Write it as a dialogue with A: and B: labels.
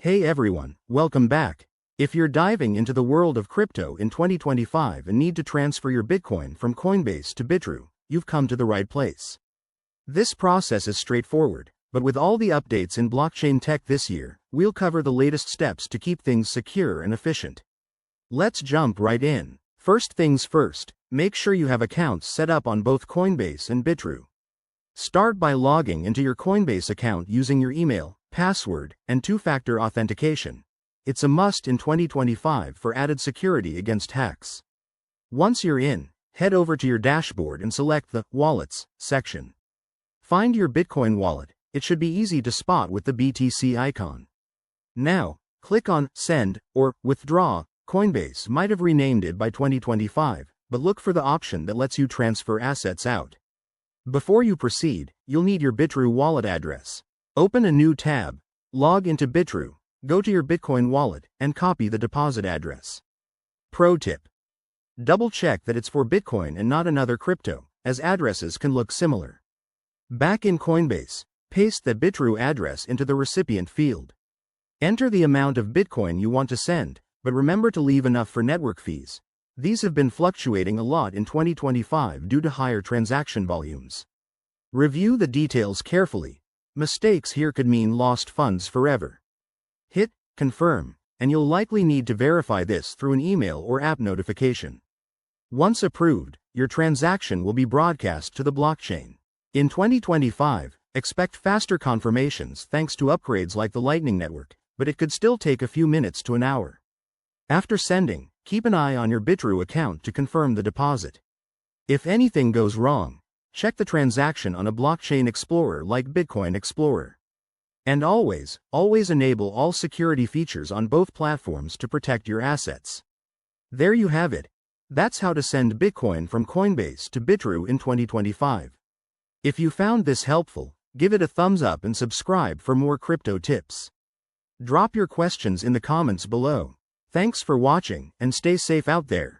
A: Hey everyone, welcome back. If you're diving into the world of crypto in 2025 and need to transfer your Bitcoin from Coinbase to Bitrue, you've come to the right place. This process is straightforward, but with all the updates in blockchain tech this year, we'll cover the latest steps to keep things secure and efficient. Let's jump right in. First things first, make sure you have accounts set up on both Coinbase and Bitrue. Start by logging into your Coinbase account using your email, password, and two-factor authentication. It's a must in 2025 for added security against hacks. Once you're in, head over to your dashboard and select the Wallets section. Find your Bitcoin wallet. It should be easy to spot with the BTC icon. Now, click on Send or Withdraw. Coinbase might have renamed it by 2025, but look for the option that lets you transfer assets out. Before you proceed, you'll need your Bitrue wallet address. Open a new tab, log into Bitrue, go to your Bitcoin wallet, and copy the deposit address. Pro tip: double check that it's for Bitcoin and not another crypto, as addresses can look similar. Back in Coinbase, paste the Bitrue address into the recipient field. Enter the amount of Bitcoin you want to send, but remember to leave enough for network fees. These have been fluctuating a lot in 2025 due to higher transaction volumes. Review the details carefully. Mistakes here could mean lost funds forever. Hit Confirm, and you'll likely need to verify this through an email or app notification. Once approved, your transaction will be broadcast to the blockchain. In 2025, expect faster confirmations thanks to upgrades like the Lightning Network, but it could still take a few minutes to an hour. After sending, keep an eye on your Bitrue account to confirm the deposit. If anything goes wrong, check the transaction on a blockchain explorer like Bitcoin Explorer. And always enable all security features on both platforms to protect your assets. There you have it. That's how to send Bitcoin from Coinbase to Bitrue in 2025. If you found this helpful, give it a thumbs up and subscribe for more crypto tips. Drop your questions in the comments below. Thanks for watching and stay safe out there.